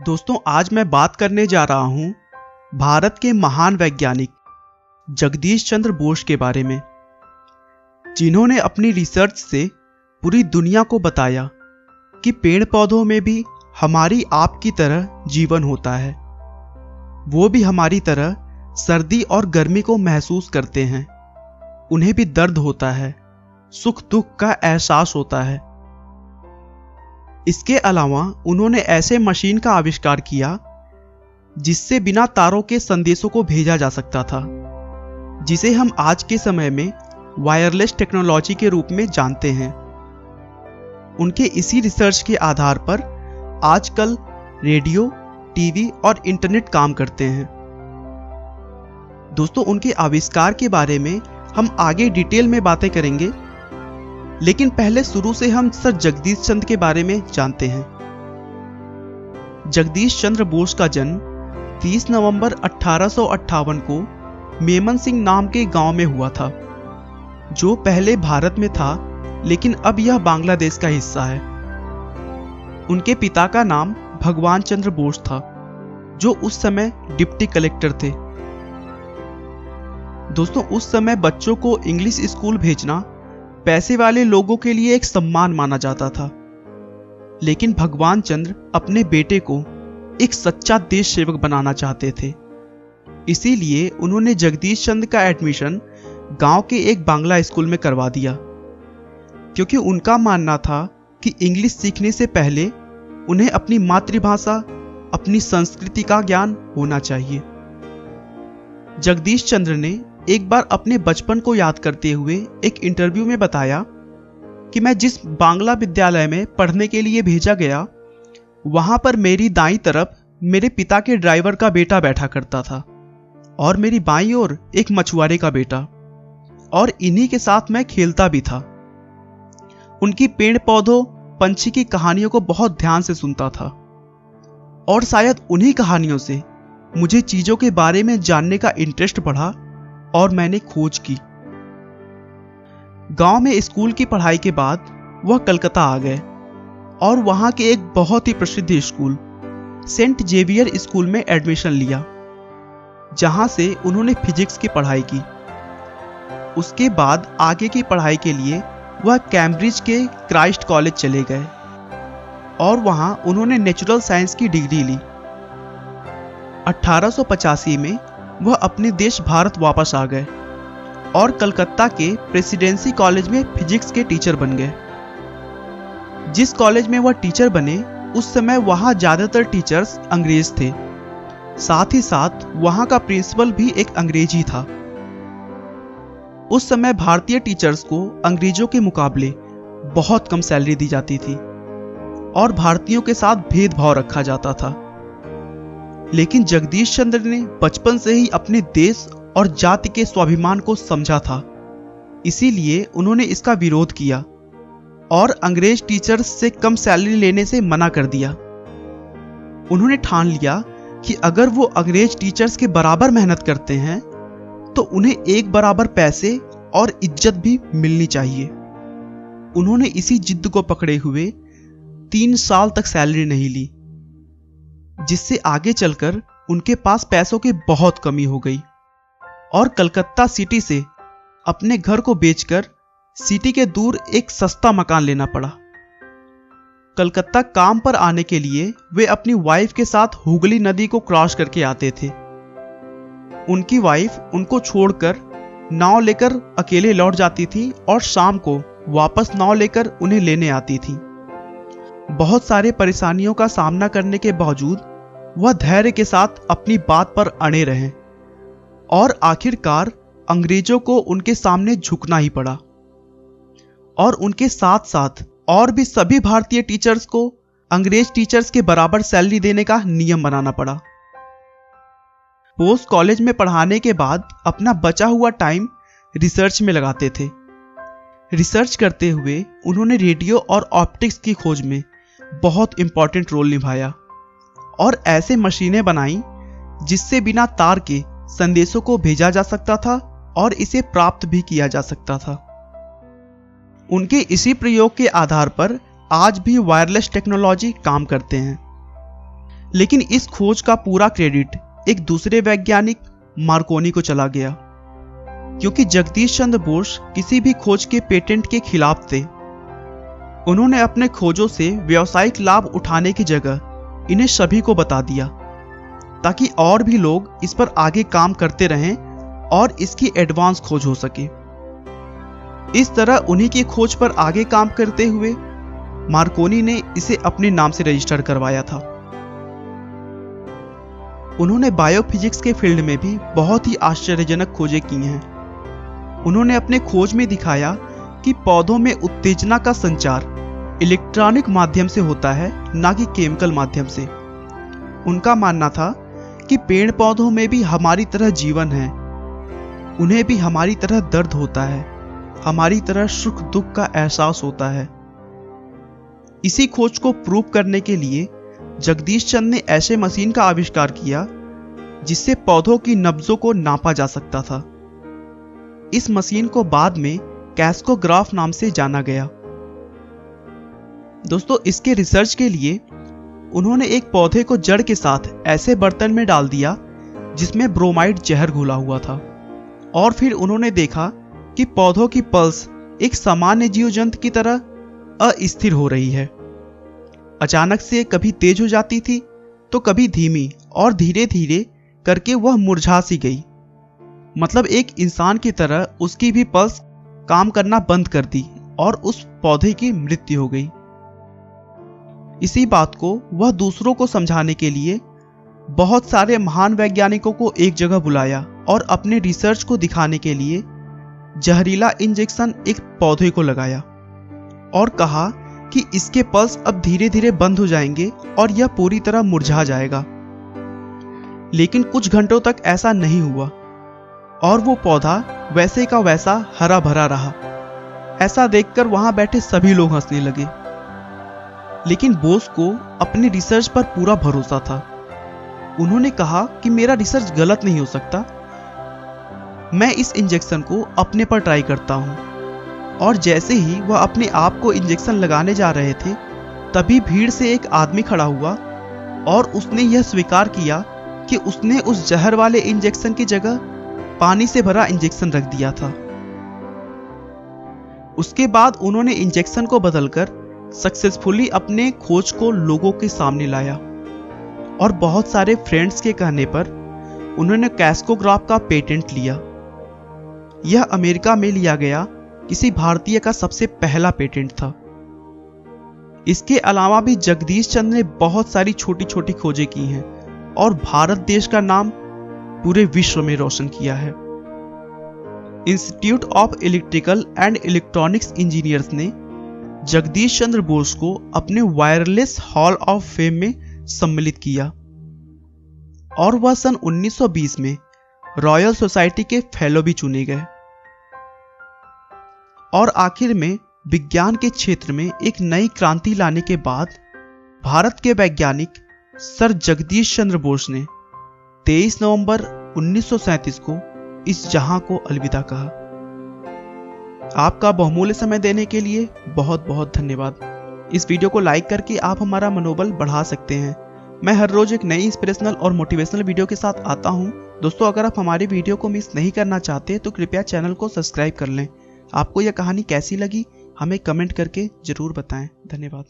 दोस्तों, आज मैं बात करने जा रहा हूं भारत के महान वैज्ञानिक जगदीश चंद्र बोस के बारे में, जिन्होंने अपनी रिसर्च से पूरी दुनिया को बताया कि पेड़ पौधों में भी हमारी आपकी तरह जीवन होता है। वो भी हमारी तरह सर्दी और गर्मी को महसूस करते हैं। उन्हें भी दर्द होता है, सुख दुख का एहसास होता है। इसके अलावा उन्होंने ऐसे मशीन का आविष्कार किया जिससे बिना तारों के संदेशों को भेजा जा सकता था, जिसे हम आज के समय में वायरलेस टेक्नोलॉजी के रूप में जानते हैं। उनके इसी रिसर्च के आधार पर आजकल रेडियो, टीवी और इंटरनेट काम करते हैं। दोस्तों, उनके आविष्कार के बारे में हम आगे डिटेल में बातें करेंगे, लेकिन पहले शुरू से हम सर जगदीश चंद्र के बारे में जानते हैं। जगदीश चंद्र बोस का जन्म 30 नवंबर 1858 को मेमन सिंह नाम के गांव में हुआ था, जो पहले भारत में था लेकिन अब यह बांग्लादेश का हिस्सा है। उनके पिता का नाम भगवान चंद्र बोस था, जो उस समय डिप्टी कलेक्टर थे। दोस्तों, उस समय बच्चों को इंग्लिश स्कूल भेजना पैसे वाले लोगों के लिए एक सम्मान माना जाता था, लेकिन भगवान चंद्र अपने बेटे को एक सच्चा देश सेवक बनाना चाहते थे। इसीलिए उन्होंने जगदीश चंद्र का एडमिशन गांव के एक बांग्ला स्कूल में करवा दिया, क्योंकि उनका मानना था कि इंग्लिश सीखने से पहले उन्हें अपनी मातृभाषा, अपनी संस्कृति का ज्ञान होना चाहिए। जगदीश चंद्र ने एक बार अपने बचपन को याद करते हुए एक इंटरव्यू में बताया कि मैं जिस बांग्ला विद्यालय में पढ़ने के लिए भेजा गया, वहां पर मेरी दाईं तरफ मेरे पिता के ड्राइवर का बेटा बैठा करता था और मेरी बाईं ओर एक मछुआरे का बेटा, और इन्हीं के साथ मैं खेलता भी था। उनकी पेड़ पौधों, पंछी की कहानियों को बहुत ध्यान से सुनता था, और शायद उन्हीं कहानियों से मुझे चीजों के बारे में जानने का इंटरेस्ट बढ़ा और मैंने खोज की। गांव में स्कूल की पढ़ाई के बाद वह कलकत्ता आ गए और वहां के एक बहुत ही प्रसिद्ध स्कूल सेंट जेवियर स्कूल में एडमिशन लिया, जहां से उन्होंने फिजिक्स की पढ़ाई की। उसके बाद आगे की पढ़ाई के लिए वह कैम्ब्रिज के क्राइस्ट कॉलेज चले गए और वहां उन्होंने नेचुरल साइंस की डिग्री ली। 1885 में वह अपने देश भारत वापस आ गए और कलकत्ता के प्रेसिडेंसी कॉलेज में फिजिक्स के टीचर बन गए। जिस कॉलेज में वह टीचर बने, उस समय वहां ज्यादातर टीचर्स अंग्रेज थे। साथ ही साथ वहां का प्रिंसिपल भी एक अंग्रेज ही था। उस समय भारतीय टीचर्स को अंग्रेजों के मुकाबले बहुत कम सैलरी दी जाती थी और भारतीयों के साथ भेदभाव रखा जाता था। लेकिन जगदीश चंद्र ने बचपन से ही अपने देश और जाति के स्वाभिमान को समझा था, इसीलिए उन्होंने इसका विरोध किया और अंग्रेज टीचर्स से कम सैलरी लेने से मना कर दिया। उन्होंने ठान लिया कि अगर वो अंग्रेज टीचर्स के बराबर मेहनत करते हैं तो उन्हें एक बराबर पैसे और इज्जत भी मिलनी चाहिए। उन्होंने इसी जिद को पकड़े हुए 3 साल तक सैलरी नहीं ली, जिससे आगे चलकर उनके पास पैसों की बहुत कमी हो गई और कलकत्ता सिटी से अपने घर को बेचकर सिटी के दूर एक सस्ता मकान लेना पड़ा। कलकत्ता काम पर आने के लिए वे अपनी वाइफ के साथ हुगली नदी को क्रॉस करके आते थे। उनकी वाइफ उनको छोड़कर नाव लेकर अकेले लौट जाती थी और शाम को वापस नाव लेकर उन्हें लेने आती थी। बहुत सारे परेशानियों का सामना करने के बावजूद वह धैर्य के साथ अपनी बात पर अड़े रहे और आखिरकार अंग्रेजों को उनके सामने झुकना ही पड़ा, और उनके साथ साथ और भी सभी भारतीय टीचर्स को अंग्रेज टीचर्स के बराबर सैलरी देने का नियम बनाना पड़ा। बोस कॉलेज में पढ़ाने के बाद अपना बचा हुआ टाइम रिसर्च में लगाते थे। रिसर्च करते हुए उन्होंने रेडियो और ऑप्टिक्स की खोज में बहुत इंपॉर्टेंट रोल निभाया और ऐसे मशीनें बनाई जिससे बिना तार के संदेशों को भेजा जा सकता था और इसे प्राप्त भी किया जा सकता था। उनके इसी प्रयोग के आधार पर आज भी वायरलेस टेक्नोलॉजी काम करते हैं। लेकिन इस खोज का पूरा क्रेडिट एक दूसरे वैज्ञानिक मार्कोनी को चला गया, क्योंकि जगदीश चंद्र बोस किसी भी खोज के पेटेंट के खिलाफ थे। उन्होंने अपने खोजों से व्यावसायिक लाभ उठाने की जगह इन्हें सभी को बता दिया, ताकि और भी लोग इस पर आगे काम करते रहें और इसकी एडवांस खोज हो सके। इस तरह उन्हीं की खोज पर आगे काम करते हुए मार्कोनी ने इसे अपने नाम से रजिस्टर करवाया था। उन्होंने बायोफिजिक्स के फील्ड में भी बहुत ही आश्चर्यजनक खोजें की हैं। उन्होंने अपने खोज में दिखाया कि पौधों में उत्तेजना का संचार इलेक्ट्रॉनिक माध्यम से होता है, ना कि केमिकल माध्यम से। उनका मानना था कि पेड़ पौधों में भी हमारी तरह जीवन है, उन्हें भी हमारी तरह दर्द होता है, हमारी तरह सुख दुख का एहसास होता है। इसी खोज को प्रूव करने के लिए जगदीश चंद्र ने ऐसे मशीन का आविष्कार किया जिससे पौधों की नब्जों को नापा जा सकता था। इस मशीन को बाद में कैस्कोग्राफ नाम से जाना गया। दोस्तों, इसके रिसर्च के लिए उन्होंने एक पौधे को जड़ के साथ ऐसे बर्तन में डाल दिया जिसमें ब्रोमाइड जहर घुला हुआ था, और फिर उन्होंने देखा कि पौधों की पल्स एक सामान्य जीव जंतु की तरह अस्थिर हो रही है। अचानक से कभी तेज हो जाती थी तो कभी धीमी, और धीरे धीरे करके वह मुरझा सी गई। मतलब एक इंसान की तरह उसकी भी पल्स काम करना बंद कर दी और उस पौधे की मृत्यु हो गई। इसी बात को वह दूसरों को समझाने के लिए बहुत सारे महान वैज्ञानिकों को एक जगह बुलाया और अपने रिसर्च को दिखाने के लिए जहरीला इंजेक्शन एक पौधे को लगाया और कहा कि इसके पल्स अब धीरे धीरे बंद हो जाएंगे और यह पूरी तरह मुरझा जाएगा। लेकिन कुछ घंटों तक ऐसा नहीं हुआ और वो पौधा वैसे का वैसा हरा भरा रहा। ऐसा देखकर वहां बैठे सभी लोग हंसने लगे। लेकिन बोस को अपने रिसर्च पर पूरा भरोसा था। उन्होंने कहा कि मेरा रिसर्च गलत नहीं हो सकता, मैं इस इंजेक्शन को अपने पर ट्राई करता हूं। और जैसे ही वह अपने आप को इंजेक्शन लगाने जा रहे थे, तभी भीड़ से एक आदमी खड़ा हुआ और उसने यह स्वीकार किया कि उसने उस जहर वाले इंजेक्शन की जगह पानी से भरा इंजेक्शन रख दिया था। उसके बाद उन्होंने इंजेक्शन को बदलकर सक्सेसफुली अपने खोज को लोगों के सामने लाया और बहुत सारे फ्रेंड्स के कहने पर उन्होंने कैस्कोग्राफ का पेटेंट लिया। यह अमेरिका में लिया गया किसी भारतीय का सबसे पहला पेटेंट था। इसके अलावा भी जगदीश चंद्र ने बहुत सारी छोटी छोटी खोजें की हैं और भारत देश का नाम पूरे विश्व में रोशन किया है। Institute of electrical and electronics engineers ने जगदीश चंद्र बोस को अपने वायरलेस हॉल ऑफ फेम में सम्मिलित किया और वह सन 1920 में रॉयल सोसाइटी के फेलो भी चुने गए। और आखिर में विज्ञान के क्षेत्र में एक नई क्रांति लाने के बाद भारत के वैज्ञानिक सर जगदीश चंद्र बोस ने 23 नवंबर 1937 को इस जहां को अलविदा कहा। आपका बहुमूल्य समय देने के लिए बहुत बहुत धन्यवाद। इस वीडियो को लाइक करके आप हमारा मनोबल बढ़ा सकते हैं। मैं हर रोज एक नई इंस्पिरेशनल और मोटिवेशनल वीडियो के साथ आता हूं। दोस्तों, अगर आप हमारी वीडियो को मिस नहीं करना चाहते तो कृपया चैनल को सब्सक्राइब कर लें। आपको यह कहानी कैसी लगी हमें कमेंट करके जरूर बताएं। धन्यवाद।